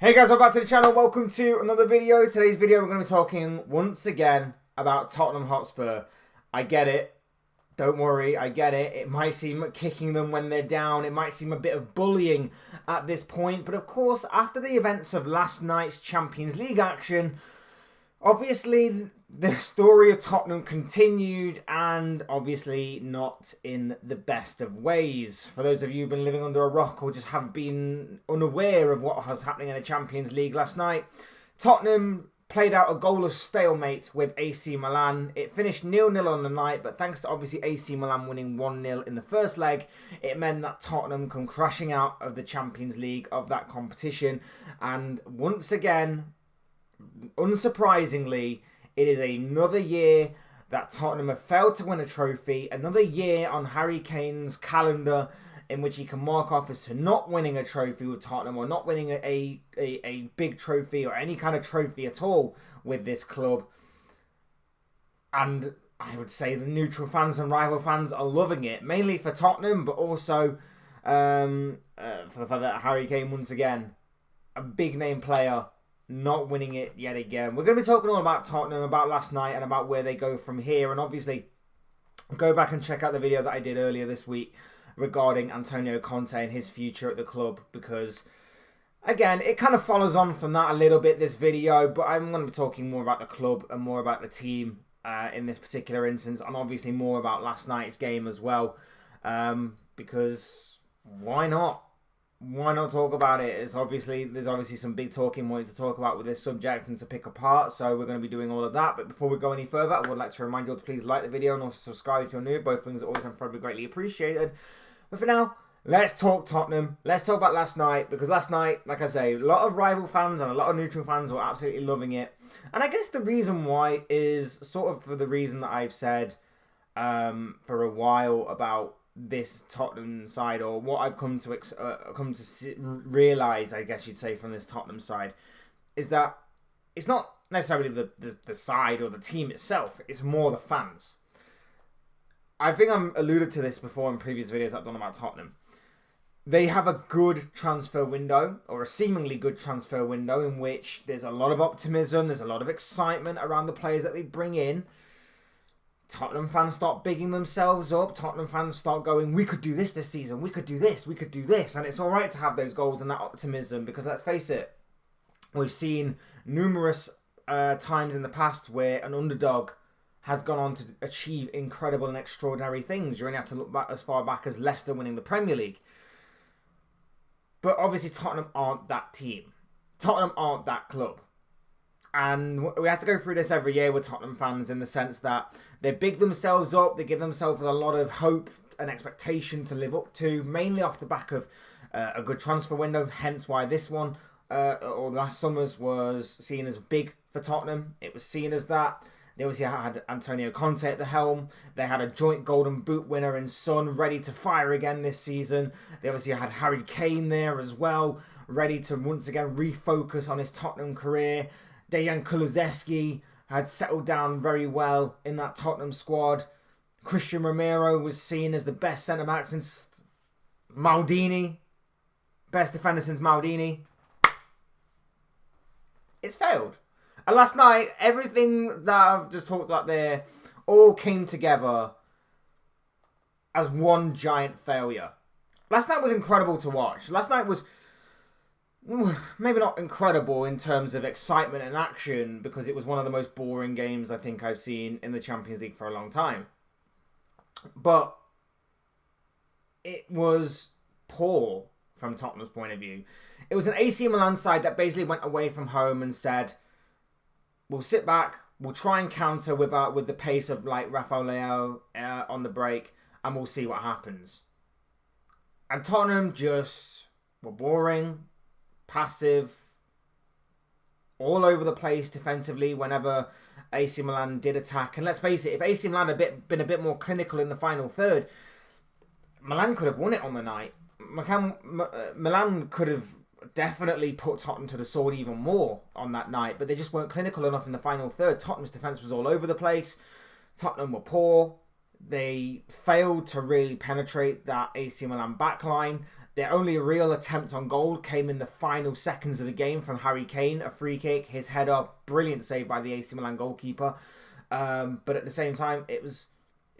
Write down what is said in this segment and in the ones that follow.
Hey guys, welcome back to the channel. Welcome to another video. Today's video we're going to be talking once again about Tottenham Hotspur. I get it. Don't worry, I get it. It might seem kicking them when they're down. It might seem a bit of bullying at this point. But of course, after the events of last night's Champions League action, obviously the story of Tottenham continued, and obviously not in the best of ways. For those of you who've been living under a rock or just haven't been unaware of what was happening in the Champions League last night, Tottenham played out a goalless stalemate with AC Milan. It finished 0-0 on the night, but thanks to obviously AC Milan winning 1-0 in the first leg, it meant that Tottenham come crashing out of the Champions League of that competition. And once again, unsurprisingly, it is another year that Tottenham have failed to win a trophy. Another year on Harry Kane's calendar in which he can mark off as to not winning a trophy with Tottenham, or not winning a big trophy or any kind of trophy at all with this club. And I would say the neutral fans and rival fans are loving it, mainly for Tottenham, but also for the fact that Harry Kane, once again, a big name player, not winning it yet again. We're going to be talking all about Tottenham, about last night, and about where they go from here. And obviously, go back and check out the video that I did earlier this week regarding Antonio Conte and his future at the club, because, again, it kind of follows on from that a little bit, this video. But I'm going to be talking more about the club and more about the team in this particular instance, and obviously more about last night's game as well, because why not? Why not talk about it? There's obviously some big talking points to talk about with this subject and to pick apart, so we're going to be doing all of that. But before we go any further, I would like to remind you all to please like the video and also subscribe if you're new. Both things are always incredibly greatly appreciated. But for now, let's talk Tottenham. Let's talk about last night, because last night, like I say, a lot of rival fans and a lot of neutral fans were absolutely loving it. And I guess the reason why is sort of for the reason that I've said for a while about this Tottenham side, or what I've come to realise, I guess you'd say, from this Tottenham side, is that it's not necessarily the side or the team itself, it's more the fans. I think I've alluded to this before in previous videos I've done about Tottenham. They have a good transfer window, or a seemingly good transfer window, in which there's a lot of optimism, there's a lot of excitement around the players that they bring in. Tottenham fans start bigging themselves up. Tottenham fans start going, we could do this season. We could do this. We could do this. And it's all right to have those goals and that optimism, because let's face it, we've seen numerous times in the past where an underdog has gone on to achieve incredible and extraordinary things. You only have to look back as far back as Leicester winning the Premier League. But obviously Tottenham aren't that team. Tottenham aren't that club. And we have to go through this every year with Tottenham fans, in the sense that they big themselves up, they give themselves a lot of hope and expectation to live up to, mainly off the back of a good transfer window, hence why this one, or last summer's, was seen as big for Tottenham. It was seen as that. They obviously had Antonio Conte at the helm. They had a joint Golden Boot winner in Son, ready to fire again this season. They obviously had Harry Kane there as well, ready to once again refocus on his Tottenham career. Dejan Kulusevski had settled down very well in that Tottenham squad. Christian Romero was seen as the best centre-back since Maldini. Best defender since Maldini. It's failed. And last night, everything that I've just talked about there all came together as one giant failure. Last night was incredible to watch. Last night was maybe not incredible in terms of excitement and action, because it was one of the most boring games I think I've seen in the Champions League for a long time. But it was poor from Tottenham's point of view. It was an AC Milan side that basically went away from home and said, we'll sit back, we'll try and counter with the pace of like Rafael Leao on the break, and we'll see what happens. And Tottenham just were boring, passive, all over the place defensively whenever AC Milan did attack. And let's face it, if AC Milan had been a bit more clinical in the final third, Milan could have won it on the night. Milan could have definitely put Tottenham to the sword even more on that night, but they just weren't clinical enough in the final third. Tottenham's defence was all over the place. Tottenham were poor. They failed to really penetrate that AC Milan backline. Their only real attempt on goal came in the final seconds of the game from Harry Kane, a free kick, his header, brilliant save by the AC Milan goalkeeper. But at the same time, it was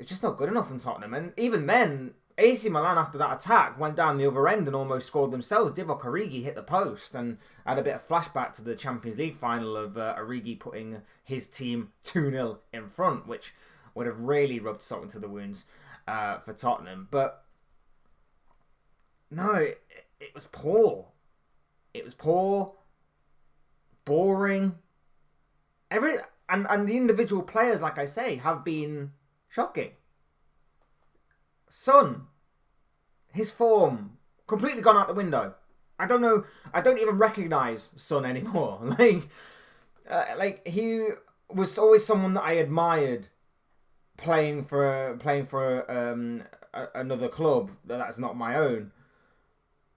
just not good enough from Tottenham. And even then, AC Milan, after that attack, went down the other end and almost scored themselves. Divock Origi hit the post and had a bit of flashback to the Champions League final of Origi putting his team 2-0 in front, which would have really rubbed salt into the wounds for Tottenham. But no, it was poor. It was poor, boring. And the individual players, like I say, have been shocking. Son, his form completely gone out the window. I don't know. I don't even recognise Son anymore. Like he was always someone that I admired playing for another club that's not my own.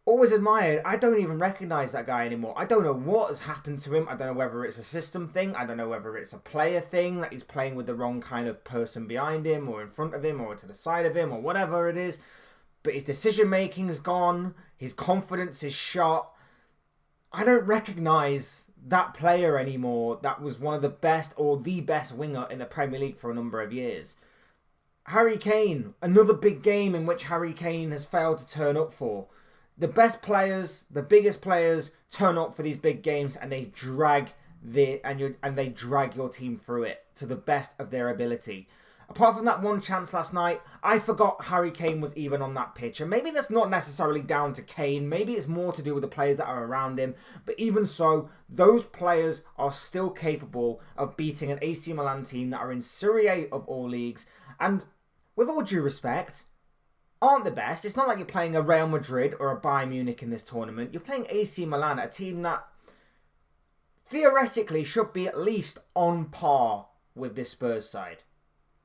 Always admired. I don't even recognise that guy anymore. I don't know what has happened to him. I don't know whether it's a system thing. I don't know whether it's a player thing, that he's playing with the wrong kind of person behind him or in front of him or to the side of him or whatever it is. But his decision making is gone. His confidence is shot. I don't recognise that player anymore that was one of the best or the best winger in the Premier League for a number of years. Harry Kane, another big game in which Harry Kane has failed to turn up for. The best players, the biggest players, turn up for these big games and they drag your team through it to the best of their ability. Apart from that one chance last night, I forgot Harry Kane was even on that pitch. And maybe that's not necessarily down to Kane. Maybe it's more to do with the players that are around him. But even so, those players are still capable of beating an AC Milan team that are in Serie A of all leagues. And with all due respect, aren't the best. It's not like you're playing a Real Madrid or a Bayern Munich in this tournament. You're playing AC Milan, a team that theoretically should be at least on par with this Spurs side.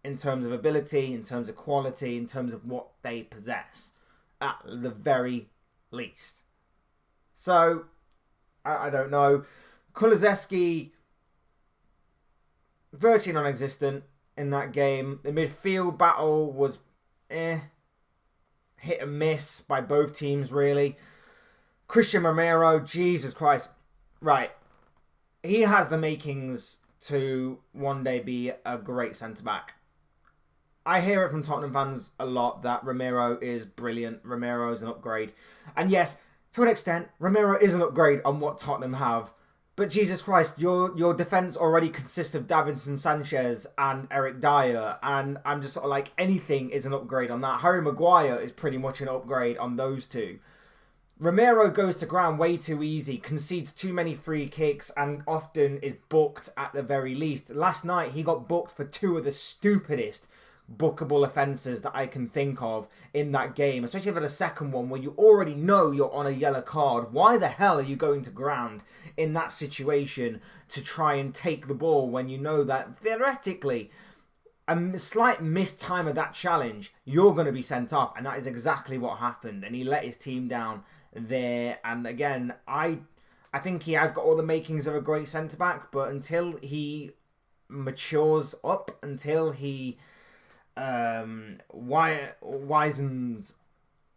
In terms of ability, in terms of quality, in terms of what they possess. At the very least. So, I don't know. Kulusevski, virtually non-existent in that game. The midfield battle was hit and miss by both teams, really. Christian Romero, Jesus Christ. Right. He has the makings to one day be a great centre-back. I hear it from Tottenham fans a lot that Romero is brilliant. Romero is an upgrade. And yes, to an extent, Romero is an upgrade on what Tottenham have. But Jesus Christ, your defence already consists of Davinson Sanchez and Eric Dyer. And I'm just sort of like, anything is an upgrade on that. Harry Maguire is pretty much an upgrade on those two. Romero goes to ground way too easy, concedes too many free kicks, and often is booked at the very least. Last night, he got booked for two of the stupidest bookable offences that I can think of in that game, especially for the second one where you already know you're on a yellow card. Why the hell are you going to ground in that situation to try and take the ball when you know that theoretically a slight missed time of that challenge, you're going to be sent off? And that is exactly what happened, and he let his team down there. And again, I think he has got all the makings of a great centre-back, but until he matures up, until he wisens,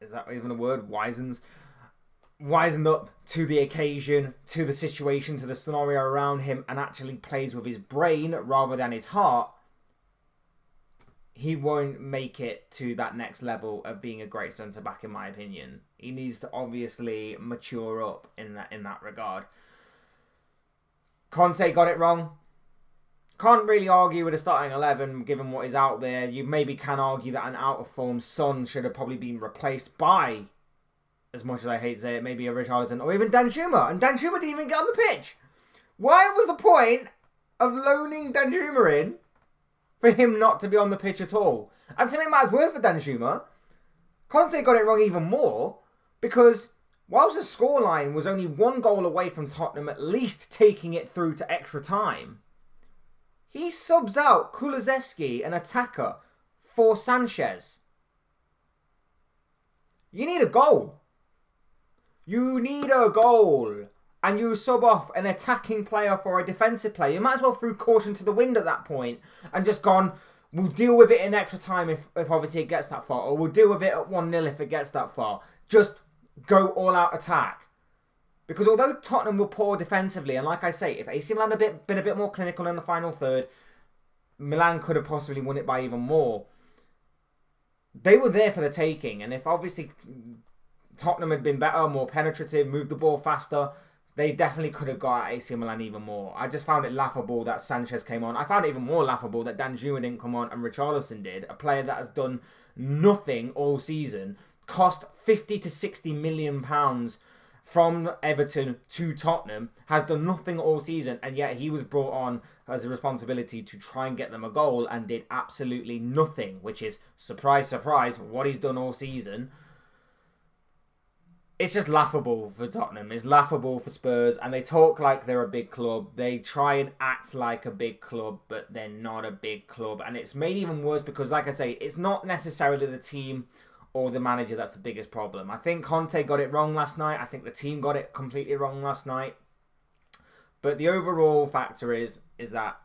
is that even a word? Wisened up to the occasion, to the situation, to the scenario around him, and actually plays with his brain rather than his heart, he won't make it to that next level of being a great centre-back, in my opinion. He needs to obviously mature up in that regard. Conte got it wrong. Can't really argue with a starting 11 given what is out there. You maybe can argue that an out-of-form Son should have probably been replaced by, as much as I hate to say it, maybe a Richarlison or even Danjuma. And Danjuma didn't even get on the pitch. Why was the point of loaning Danjuma in for him not to be on the pitch at all? And to make matters worse for Danjuma, Conte got it wrong even more, because whilst the scoreline was only one goal away from Tottenham at least taking it through to extra time, he subs out Kulusevski, an attacker, for Sanchez. You need a goal. You need a goal. And you sub off an attacking player for a defensive player. You might as well throw caution to the wind at that point and just gone, we'll deal with it in extra time if obviously it gets that far. Or we'll deal with it at 1-0 if it gets that far. Just go all-out attack. Because although Tottenham were poor defensively, and like I say, if AC Milan had been a bit more clinical in the final third, Milan could have possibly won it by even more. They were there for the taking, and if obviously Tottenham had been better, more penetrative, moved the ball faster, they definitely could have got at AC Milan even more. I just found it laughable that Sanchez came on. I found it even more laughable that Danjuma didn't come on and Richarlison did. A player that has done nothing all season, cost 50 to 60 million pounds from Everton to Tottenham, has done nothing all season, and yet he was brought on as a responsibility to try and get them a goal and did absolutely nothing, which is, surprise, surprise, what he's done all season. It's just laughable for Tottenham. It's laughable for Spurs. And they talk like they're a big club. They try and act like a big club, but they're not a big club. And it's made even worse because, like I say, it's not necessarily the team or the manager that's the biggest problem. I think Conte got it wrong last night. I think the team got it completely wrong last night. But the overall factor is that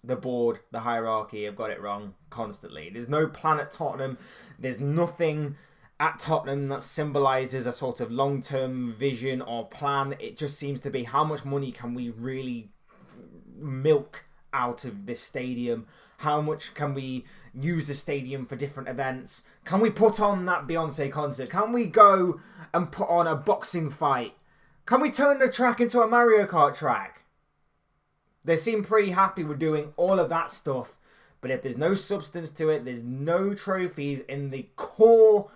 the board, the hierarchy have got it wrong constantly. There's no plan at Tottenham. There's nothing at Tottenham that symbolises a sort of long-term vision or plan. It just seems to be, how much money can we really milk out of this stadium? How much can we use the stadium for different events? Can we put on that Beyonce concert? Can we go and put on a boxing fight? Can we turn the track into a Mario Kart track? They seem pretty happy with doing all of that stuff. But if there's no substance to it, there's no trophies in the core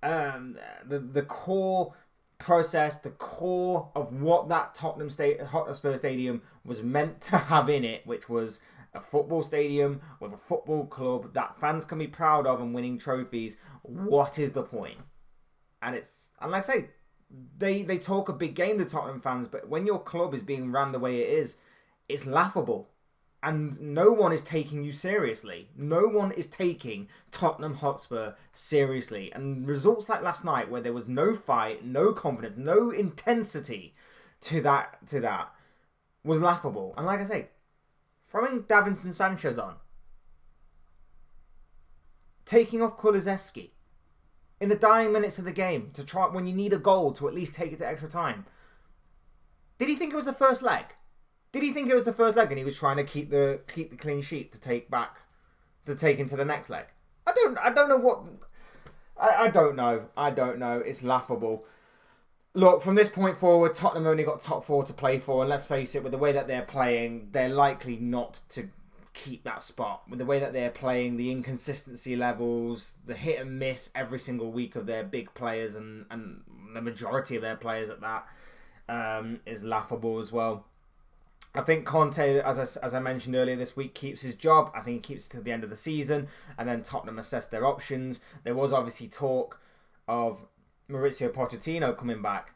the core process, the core of what that Tottenham Hotspur Stadium was meant to have in it, which was a football stadium with a football club that fans can be proud of and winning trophies. What is the point? And like I say, they talk a big game, the Tottenham fans, but when your club is being ran the way it is, it's laughable. And no one is taking you seriously. No one is taking Tottenham Hotspur seriously. And results like last night, where there was no fight, no confidence, no intensity to that was laughable. And like I say, throwing Davinson Sanchez on, taking off Kulusevski in the dying minutes of the game to try, when you need a goal, to at least take it to extra time. Did he think it was the first leg? Did he think it was the first leg and he was trying to keep the clean sheet to take into the next leg? I don't know what. I don't know. I don't know. It's laughable. Look, from this point forward, Tottenham only got top four to play for, and let's face it, with the way that they're playing, they're likely not to keep that spot. With the way that they're playing, the inconsistency levels, the hit and miss every single week of their big players, and the majority of their players at that, is laughable as well. I think Conte, as I mentioned earlier this week, keeps his job. I think he keeps it to the end of the season, and then Tottenham assess their options. There was obviously talk of Mauricio Pochettino coming back.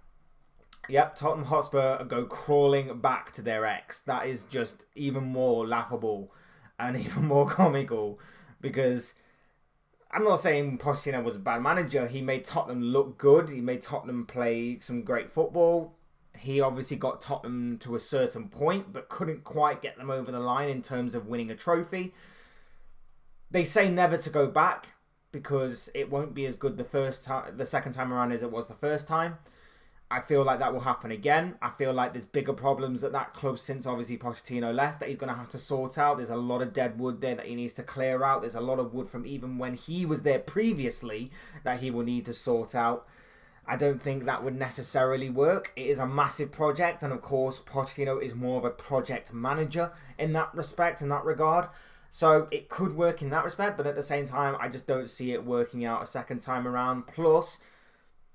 Yep, Tottenham Hotspur go crawling back to their ex. That is just even more laughable and even more comical, because I'm not saying Pochettino was a bad manager. He made Tottenham look good. He made Tottenham play some great football. He obviously got Tottenham to a certain point, but couldn't quite get them over the line in terms of winning a trophy. They say never to go back, because it won't be as good the second time around as it was the first time. I feel like that will happen again. I feel like there's bigger problems at that club since obviously Pochettino left that he's going to have to sort out. There's a lot of dead wood there that he needs to clear out. There's a lot of wood from even when he was there previously that he will need to sort out. I don't think that would necessarily work. It is a massive project, and of course Pochettino is more of a project manager in that respect, in that regard. So it could work in that respect, but at the same time, I just don't see it working out a second time around. Plus,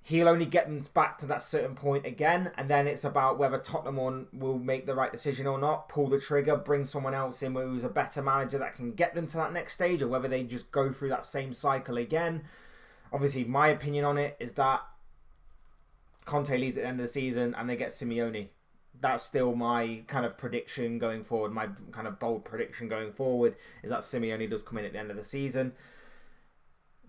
he'll only get them back to that certain point again, and then it's about whether Tottenham will make the right decision or not, pull the trigger, bring someone else in who's a better manager that can get them to that next stage, or whether they just go through that same cycle again. Obviously, my opinion on it is that Conte leaves at the end of the season and they get Simeone. That's still my kind of prediction going forward. My kind of bold prediction going forward is that Simeone does come in at the end of the season.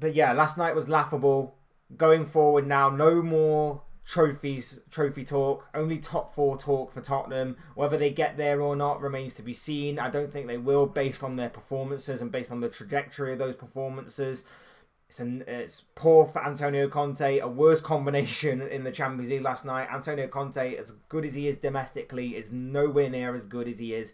But yeah, last night was laughable. Going forward now, no more trophy talk. Only top four talk for Tottenham. Whether they get there or not remains to be seen. I don't think they will, based on their performances and based on the trajectory of those performances. It's poor for Antonio Conte, a worse combination in the Champions League last night. Antonio Conte, as good as he is domestically, is nowhere near as good as he is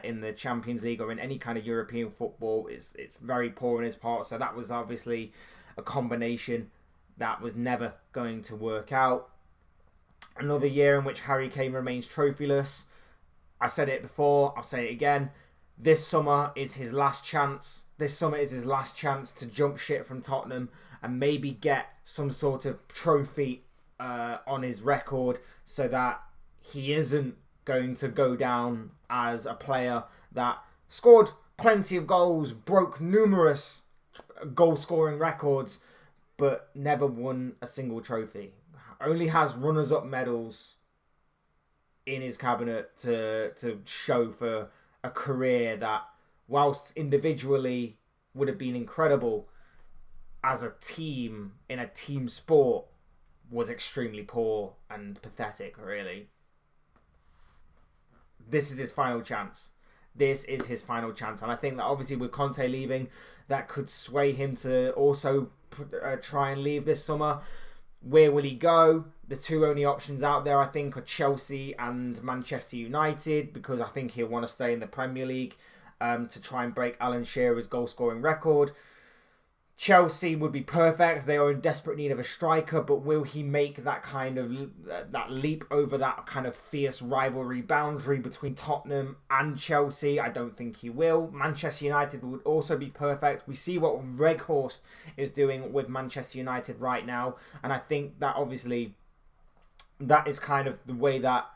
in the Champions League or in any kind of European football. It's very poor in his part, so that was obviously a combination that was never going to work out. Another year in which Harry Kane remains trophyless. I said it before, I'll say it again. This summer is his last chance. This summer is his last chance to jump ship from Tottenham and maybe get some sort of trophy on his record so that he isn't going to go down as a player that scored plenty of goals, broke numerous goal-scoring records, but never won a single trophy. Only has runners-up medals in his cabinet to show for a career that, whilst individually would have been incredible, as a team, in a team sport, was extremely poor and pathetic, really. This is his final chance. This is his final chance. And I think that obviously with Conte leaving, that could sway him to also try and leave this summer. Where will he go? The two only options out there, I think, are Chelsea and Manchester United, because I think he'll want to stay in the Premier League to try and break Alan Shearer's goal-scoring record. Chelsea would be perfect. They are in desperate need of a striker, but will he make that kind of that leap over that kind of fierce rivalry boundary between Tottenham and Chelsea? I don't think he will. Manchester United would also be perfect. We see what Weghorst is doing with Manchester United right now, and I think that obviously that is kind of the way that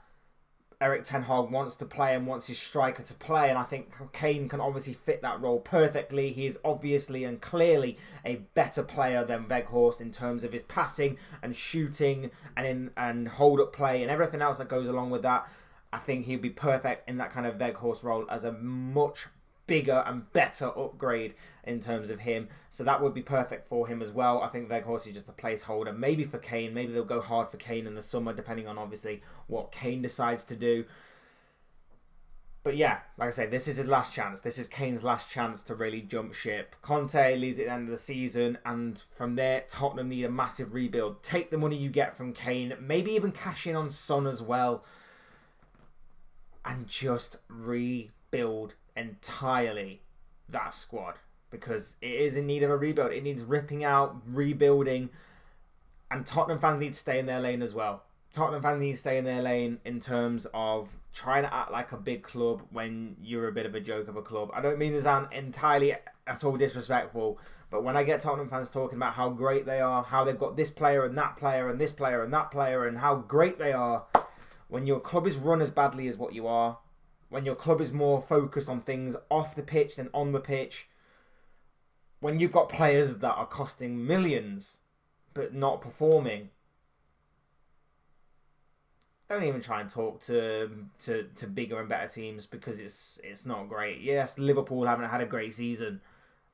Erik ten Hag wants to play and wants his striker to play, and I think Kane can obviously fit that role perfectly. He is obviously and clearly a better player than Weghorst in terms of his passing and shooting and hold-up play and everything else that goes along with that. I think he'd be perfect in that kind of Weghorst role as a much bigger and better upgrade in terms of him. So that would be perfect for him as well. I think Weghorst is just a placeholder. Maybe for Kane. Maybe they'll go hard for Kane in the summer, depending on obviously what Kane decides to do. But yeah, like I say, this is his last chance. This is Kane's last chance to really jump ship. Conte leaves at the end of the season, and from there, Tottenham need a massive rebuild. Take the money you get from Kane, maybe even cash in on Son as well, and just rebuild entirely that squad, because it is in need of a rebuild. It needs ripping out, rebuilding, and Tottenham fans need to stay in their lane as well. Tottenham fans need to stay in their lane in terms of trying to act like a big club when you're a bit of a joke of a club. I don't mean to sound entirely at all disrespectful, but when I get Tottenham fans talking about how great they are, how they've got this player and that player and this player and that player and how great they are, when your club is run as badly as what you are, when your club is more focused on things off the pitch than on the pitch, when you've got players that are costing millions but not performing, don't even try and talk to bigger and better teams, because it's not great. Yes, Liverpool haven't had a great season,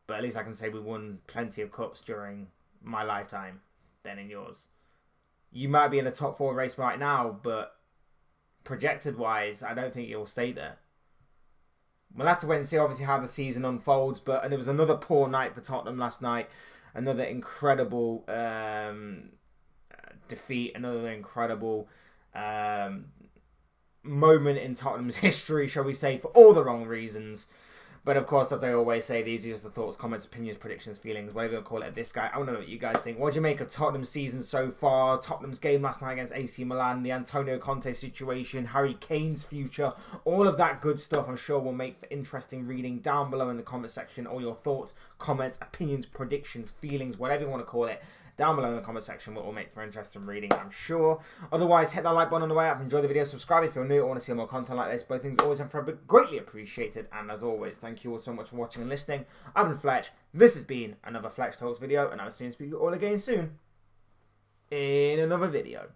but at least I can say we won plenty of cups during my lifetime than in yours. You might be in the top 4 race right now, but projected-wise, I don't think you'll stay there. We'll have to wait and see, obviously, how the season unfolds. But it was another poor night for Tottenham last night. Another incredible defeat. Another incredible moment in Tottenham's history, shall we say, for all the wrong reasons. But of course, as I always say, these are just the thoughts, comments, opinions, predictions, feelings, whatever you want to call it. This guy, I want to know what you guys think. What do you make of Tottenham's season so far? Tottenham's game last night against AC Milan, the Antonio Conte situation, Harry Kane's future, all of that good stuff I'm sure will make for interesting reading down below in the comment section. All your thoughts, comments, opinions, predictions, feelings, whatever you want to call it, down below in the comment section, what will make for interesting reading, I'm sure. Otherwise, hit that like button on the way up. Enjoy the video. Subscribe if you're new or want to see more content like this. Both things always and forever greatly appreciated. And as always, thank you all so much for watching and listening. I've been Fletch. This has been another Fletch Talks video, and I'll see you all again soon in another video.